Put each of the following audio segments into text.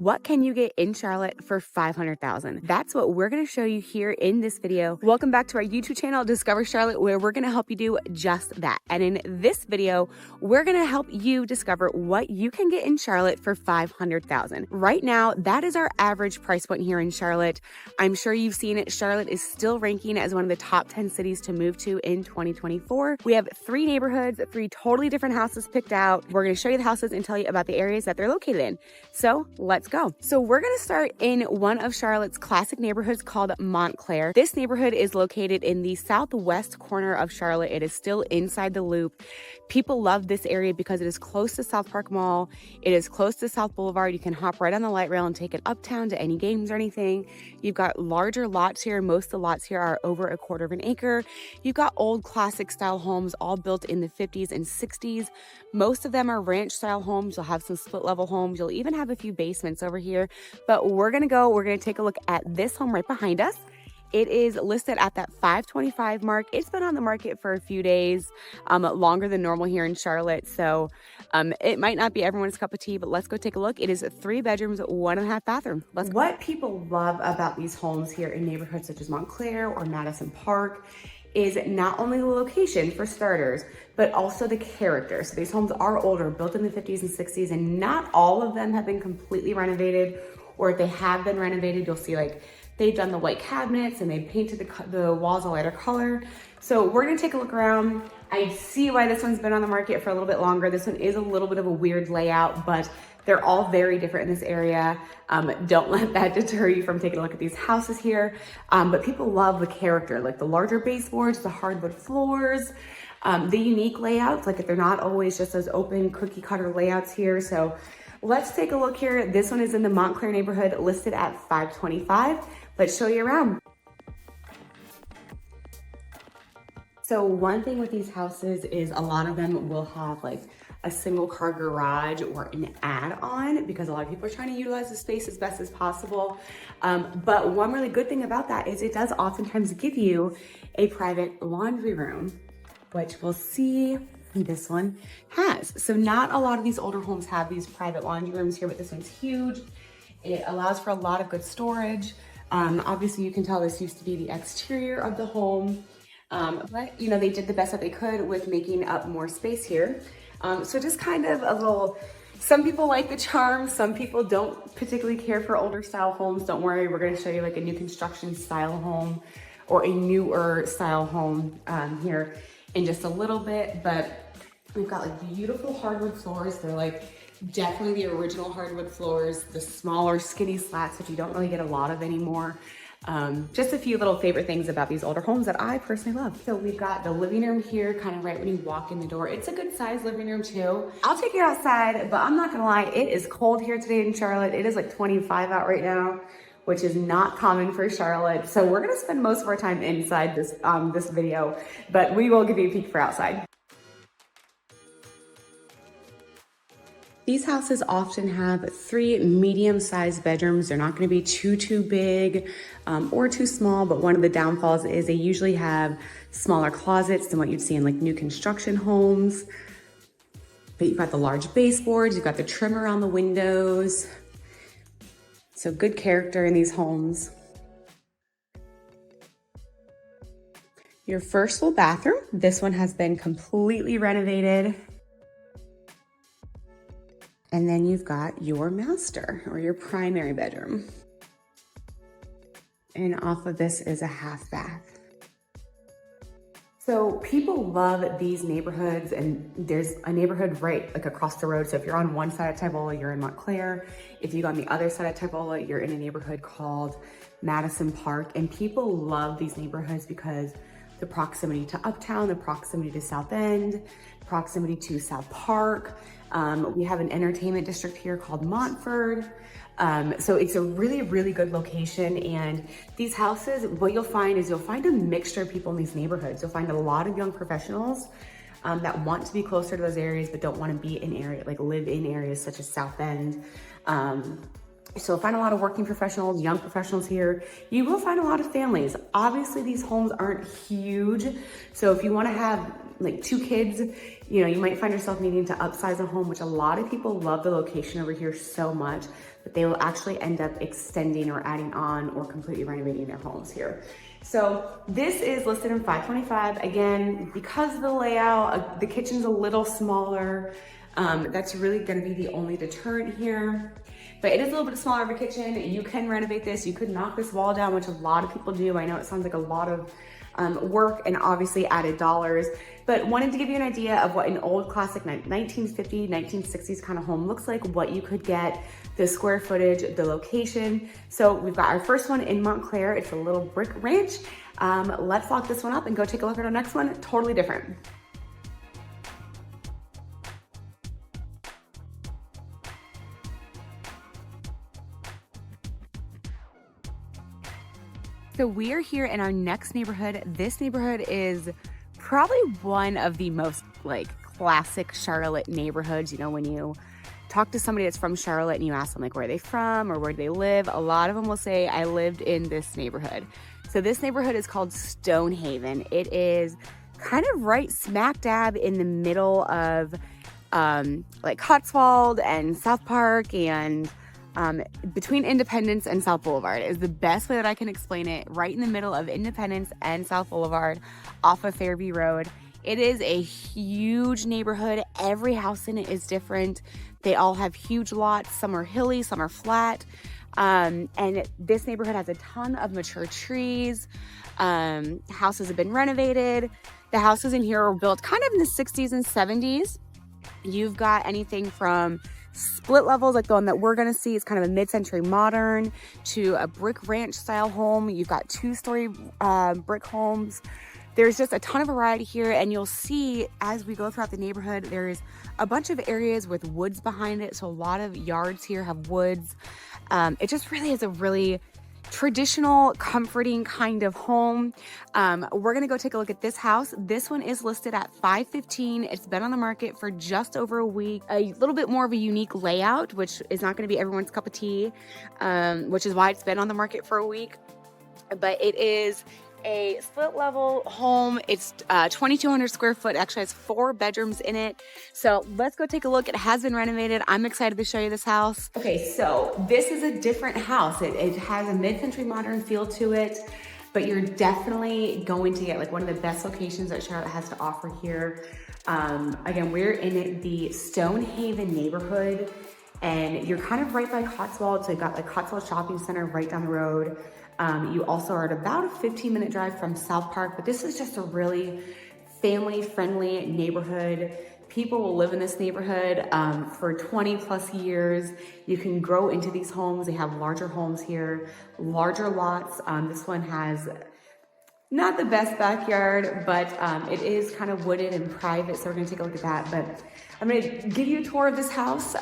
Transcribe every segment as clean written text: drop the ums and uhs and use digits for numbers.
What can you get in Charlotte for $500,000? That's what we're gonna show you here in this video. Welcome back to our YouTube channel, Discover Charlotte, where we're gonna help you do just that. And in this video, we're gonna help you discover what you can get in Charlotte for $500,000. Right now, that is our average price point here in Charlotte. I'm sure you've seen it. Charlotte is still ranking as one of the top 10 cities to move to in 2024. We have 3 neighborhoods, 3 totally different houses picked out. We're gonna show you the houses and tell you about the areas that they're located in. So let's go. So we're gonna start in one of Charlotte's classic neighborhoods called Montclaire. This neighborhood is located in the southwest corner of Charlotte. It is still inside the loop. People love this area because it is close to South Park Mall. It is close to South Boulevard. You can hop right on the light rail and take it uptown to any games or anything. You've got larger lots here. Most of the lots here are over a quarter of an acre. You've got old classic style homes all built in the 50s and 60s. Most of them are ranch style homes. You'll have some split level homes. You'll even have a few basements over here. But we're gonna take a look at this home right behind us. It is listed at that $525 mark. It's been on the market for a few days, longer than normal here in Charlotte. So it might not be everyone's cup of tea, but let's go take a look. It is 3 bedrooms, 1.5 bathrooms. What people love about these homes here in neighborhoods such as Montclaire or Madison Park is not only the location for starters, but also the character. So these homes are older, built in the 50s and 60s, and not all of them have been completely renovated, or if they have been renovated, you'll see like they've done the white cabinets and they painted the walls a lighter color. So we're gonna take a look around. I see why this one's been on the market for a little bit longer. This one is a little bit of a weird layout, but they're all very different in this area. Don't let that deter you from taking a look at these houses here. But people love the character, like the larger baseboards, the hardwood floors, the unique layouts, like if they're not always just those open cookie cutter layouts here. So let's take a look here. This one is in the Montclair neighborhood, listed at $525. Let's show you around. So one thing with these houses is a lot of them will have like a single car garage or an add-on, because a lot of people are trying to utilize the space as best as possible. But one really good thing about that is it does oftentimes give you a private laundry room, which we'll see this one has. So not a lot of these older homes have these private laundry rooms here, but this one's huge. It allows for a lot of good storage. Obviously you can tell this used to be the exterior of the home, but you know, they did the best that they could with making up more space here. So just kind of a little, some people like the charm, some people don't particularly care for older style homes. Don't worry, we're gonna show you like a new construction style home or a newer style home here in just a little bit. But we've got like beautiful hardwood floors. They're like definitely the original hardwood floors, the smaller skinny slats, which you don't really get a lot of anymore. Just a few little favorite things about these older homes that I personally love. So we've got the living room here, kind of right when you walk in the door. It's a good size living room too. I'll take you outside, but I'm not gonna lie, it is cold here today in Charlotte. It is like 25 out right now, which is not common for Charlotte. So we're gonna spend most of our time inside this video, but we will give you a peek for outside. These houses often have 3 medium-sized bedrooms. They're not gonna be too big or too small, but one of the downfalls is they usually have smaller closets than what you'd see in like new construction homes. But you've got the large baseboards, you've got the trim around the windows. So good character in these homes. Your first full bathroom, this one has been completely renovated. And then you've got your master or your primary bedroom. And off of this is a half bath. So people love these neighborhoods, and there's a neighborhood right like across the road. So if you're on one side of Tybola, you're in Montclair. If you go on the other side of Tybola, you're in a neighborhood called Madison Park. And people love these neighborhoods because the proximity to Uptown, the proximity to South End, proximity to South Park. We have an entertainment district here called Montford. So it's a really good location. And these houses, what you'll find is you'll find a mixture of people in these neighborhoods. You'll find a lot of young professionals that want to be closer to those areas, but don't want to be in area, like live in areas such as South End. So you'll find a lot of working professionals, young professionals here. You will find a lot of families. Obviously these homes aren't huge. So if you want to have like 2 kids, you know, you might find yourself needing to upsize a home, which a lot of people love the location over here so much that they will actually end up extending or adding on or completely renovating their homes here. So this is listed in $525. Again, because of the layout, the kitchen's a little smaller. That's really gonna be the only deterrent here. But it is a little bit smaller of a kitchen. You can renovate this. You could knock this wall down, which a lot of people do. I know it sounds like a lot of work and obviously added dollars, but wanted to give you an idea of what an old classic 1950s, 1960s kind of home looks like, what you could get, the square footage, the location. So we've got our first one in Montclaire. It's a little brick ranch. Let's lock this one up and go take a look at our next one. Totally different. So we are here in our next neighborhood. This neighborhood is probably one of the most like classic Charlotte neighborhoods. You know, when you talk to somebody that's from Charlotte and you ask them like where are they from or where do they live, a lot of them will say I lived in this neighborhood. So this neighborhood is called Stonehaven. It is kind of right smack dab in the middle of like Cotswold and South Park, and between Independence and South Boulevard is the best way that I can explain it. Right in the middle of Independence and South Boulevard off of Fairview Road. It is a huge neighborhood. Every house in it is different. They all have huge lots. Some are hilly, some are flat. And this neighborhood has a ton of mature trees. Houses have been renovated. The houses in here were built kind of in the 60s and 70s. You've got anything from split levels like the one that we're gonna see is kind of a mid-century modern to a brick ranch style home. You've got 2-story brick homes. There's just a ton of variety here, and you'll see as we go throughout the neighborhood, there's a bunch of areas with woods behind it. So a lot of yards here have woods. It just really is a really traditional, comforting kind of home. We're gonna go take a look at this house. This one is listed at $515. It's been on the market for just over a week. A little bit more of a unique layout, which is not gonna be everyone's cup of tea, which is why it's been on the market for a week. But it is a split level home. It's 2,200 square foot. Actually has 4 bedrooms in it. So let's go take a look. It has been renovated. I'm excited to show you this house. Okay, so this is a different house. It has a mid-century modern feel to it, but you're definitely going to get like one of the best locations that Charlotte has to offer here. Again, we're in the Stonehaven neighborhood, and you're kind of right by Cotswold. So you've got like Cotswold Shopping Center right down the road. You also are at about a 15-minute drive from South Park, but this is just a really family-friendly neighborhood. People will live in this neighborhood for 20 plus years. You can grow into these homes. They have larger homes here, larger lots. This one has not the best backyard, but it is kind of wooded and private, so we're gonna take a look at that. But I'm gonna give you a tour of this house.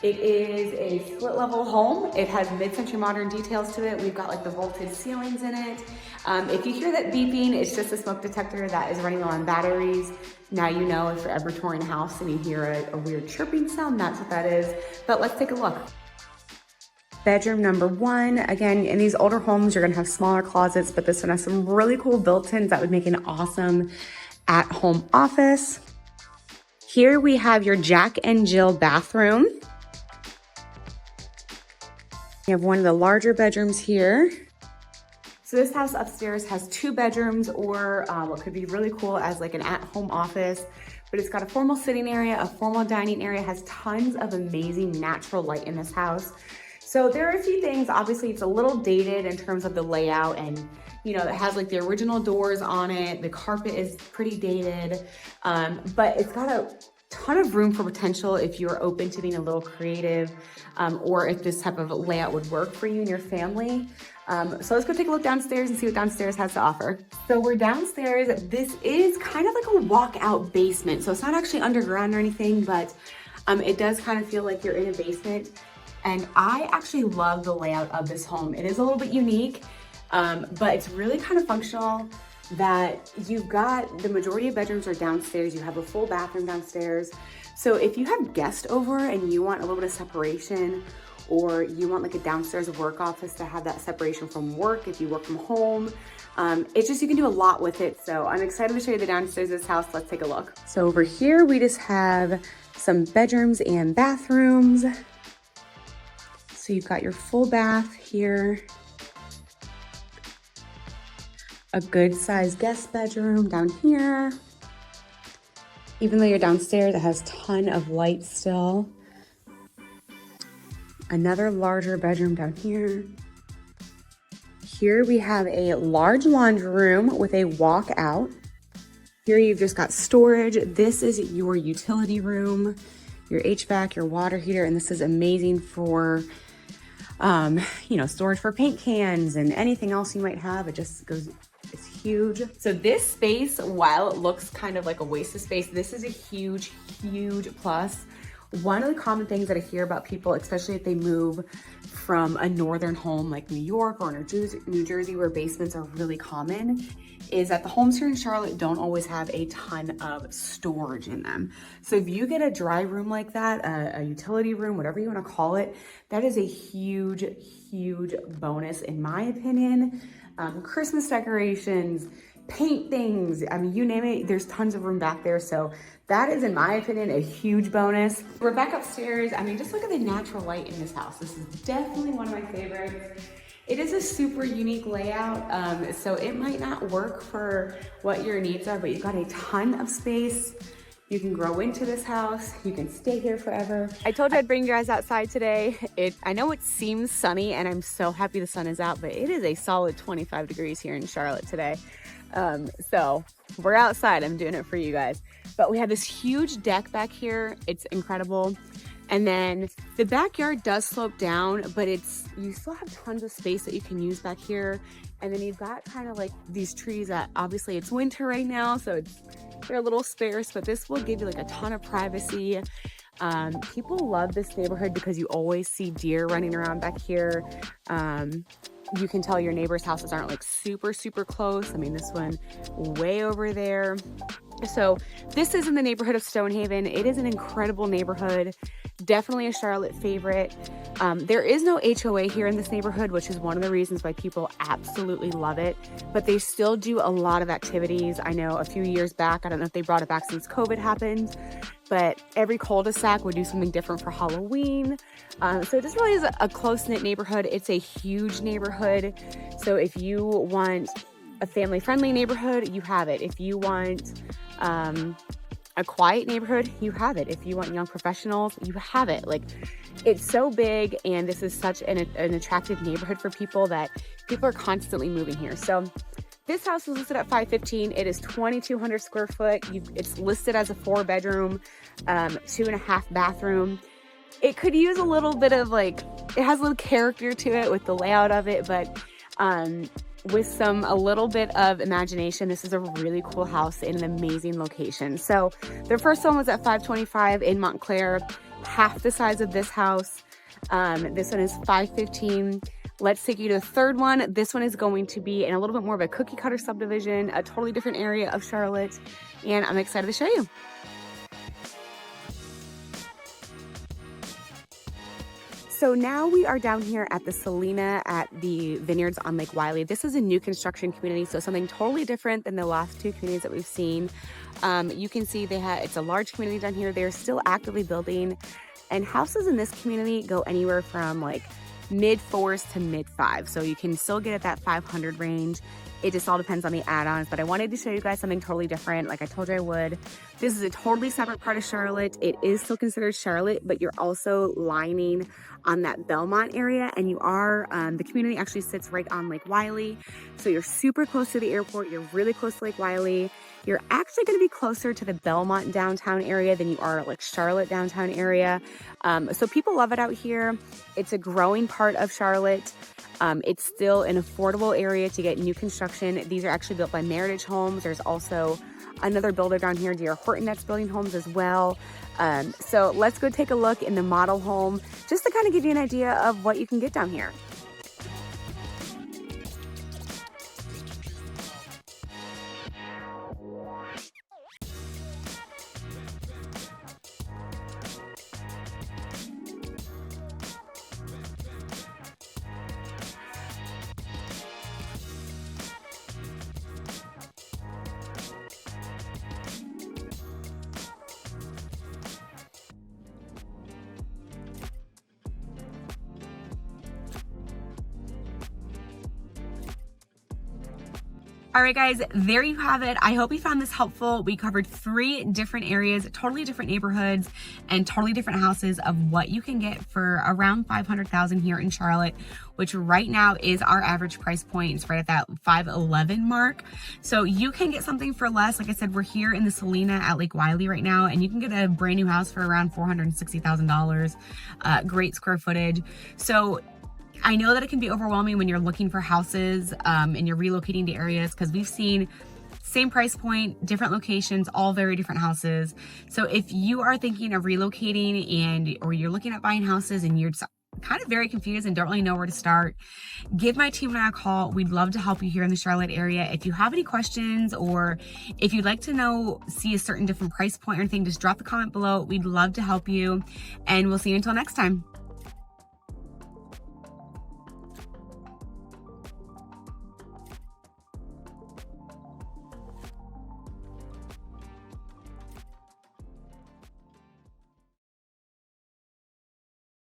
It is a split level home. It has mid-century modern details to it. We've got like the vaulted ceilings in it. If you hear that beeping, it's just a smoke detector that is running on batteries. Now you know if you're ever touring a house and you hear a weird chirping sound, that's what that is. But let's take a look. Bedroom number 1. Again, in these older homes, you're gonna have smaller closets, but this one has some really cool built-ins that would make an awesome at-home office. Here we have your Jack and Jill bathroom. You have one of the larger bedrooms here. So this house upstairs has 2 bedrooms, or what could be really cool as like an at-home office, but it's got a formal sitting area, a formal dining area, has tons of amazing natural light in this house. So there are a few things. Obviously it's a little dated in terms of the layout, and you know, it has like the original doors on it. The carpet is pretty dated, but it's got a ton of room for potential if you're open to being a little creative, or if this type of layout would work for you and your family. So let's go take a look downstairs and see what downstairs has to offer. So we're downstairs. This is kind of like a walkout basement. So it's not actually underground or anything, but it does kind of feel like you're in a basement. And I actually love the layout of this home. It is a little bit unique, but it's really kind of functional. That you've got the majority of bedrooms are downstairs. You have a full bathroom downstairs. So if you have guests over and you want a little bit of separation, or you want like a downstairs work office to have that separation from work if you work from home. It's just, you can do a lot with it. So I'm excited to show you the downstairs of this house. Let's take a look. So over here, we just have some bedrooms and bathrooms. So you've got your full bath here. A good sized guest bedroom down here. Even though you're downstairs, it has a ton of light still. Another larger bedroom down here. Here we have a large laundry room with a walkout. Here you've just got storage. This is your utility room, your HVAC, your water heater, and this is amazing for, you know, storage for paint cans and anything else you might have. It just goes, it's huge. So this space, while it looks kind of like a waste of space, this is a huge, huge plus. One of the common things that I hear about people, especially if they move from a northern home like New York or New Jersey, where basements are really common, is that the homes here in Charlotte don't always have a ton of storage in them. So if you get a dry room like that, a utility room, whatever you want to call it, that is a huge, huge bonus in my opinion. Christmas decorations, paint things, I mean, you name it, there's tons of room back there. So that is, in my opinion, a huge bonus. We're back upstairs. I mean, just look at the natural light in this house. This is definitely one of my favorites. It is a super unique layout, so it might not work for what your needs are, but you've got a ton of space. You can grow into this house. You can stay here forever. I told you I'd bring you guys outside today. I know it seems sunny, and I'm so happy the sun is out, but it is a solid 25 degrees here in Charlotte today. So we're outside. I'm doing it for you guys. But we have this huge deck back here. It's incredible. And then the backyard does slope down, but you still have tons of space that you can use back here. And then you've got kind of like these trees that, obviously it's winter right now, so they're a little sparse, but this will give you like a ton of privacy. People love this neighborhood because you always see deer running around back here. You can tell your neighbors' houses aren't like super, super close. I mean, this one way over there. So this is in the neighborhood of Stonehaven. It is an incredible neighborhood. Definitely a Charlotte favorite. There is no HOA here in this neighborhood, which is one of the reasons why people absolutely love it. But they still do a lot of activities. I know a few years back, I don't know if they brought it back since COVID happened, but every cul-de-sac would do something different for Halloween. So it just really is a close-knit neighborhood. It's a huge neighborhood. So if you want a family-friendly neighborhood, you have it. If you want a quiet neighborhood, you have it. If you want young professionals, you have it. Like, it's so big, and this is such an attractive neighborhood for people that people are constantly moving here. So this house is listed at $515. It is 2,200 square foot. It's listed as a 4-bedroom, 2.5 bathroom. It could use a little bit of it has a little character to it with the layout of it, but with a little bit of imagination, this is a really cool house in an amazing location. So their first home was at $525 in Montclair, half the size of this house. This one is $515. Let's take you to the third one. This one is going to be in a little bit more of a cookie cutter subdivision, a totally different area of Charlotte, and I'm excited to show you. So now we are down here at the Solena at the Vineyards on Lake Wylie. This is a new construction community, so something totally different than the last two communities that we've seen. You can see it's a large community down here. They're still actively building, and houses in this community go anywhere from like mid-4s to mid-5. So you can still get at that 500 range. It just all depends on the add-ons, but I wanted to show you guys something totally different, like I told you I would. This is a totally separate part of Charlotte. It is still considered Charlotte, but you're also lining on that Belmont area, and you are, the community actually sits right on Lake Wylie. So you're super close to the airport. You're really close to Lake Wylie. You're actually going to be closer to the Belmont downtown area than you are like Charlotte downtown area. So people love it out here. It's a growing part of Charlotte. It's still an affordable area to get new construction. These are actually built by Meritage Homes. There's also another builder down here, D.R. Horton, that's building homes as well. So let's go take a look in the model home just to kind of give you an idea of what you can get down here. All right, guys, there you have it. I hope you found this helpful. We covered 3 different areas, totally different neighborhoods, and totally different houses of what you can get for around $500,000 here in Charlotte, which right now is our average price point. It's right at that $511 mark. So you can get something for less. Like I said, we're here in the Solena at Lake Wylie right now, and you can get a brand new house for around $460,000. Great square footage. So I know that it can be overwhelming when you're looking for houses and you're relocating to areas, because we've seen same price point, different locations, all very different houses. So if you are thinking of relocating or you're looking at buying houses and you're kind of very confused and don't really know where to start, give my team and I a call. We'd love to help you here in the Charlotte area. If you have any questions, or if you'd like to see a certain different price point or anything, just drop a comment below. We'd love to help you, and we'll see you until next time.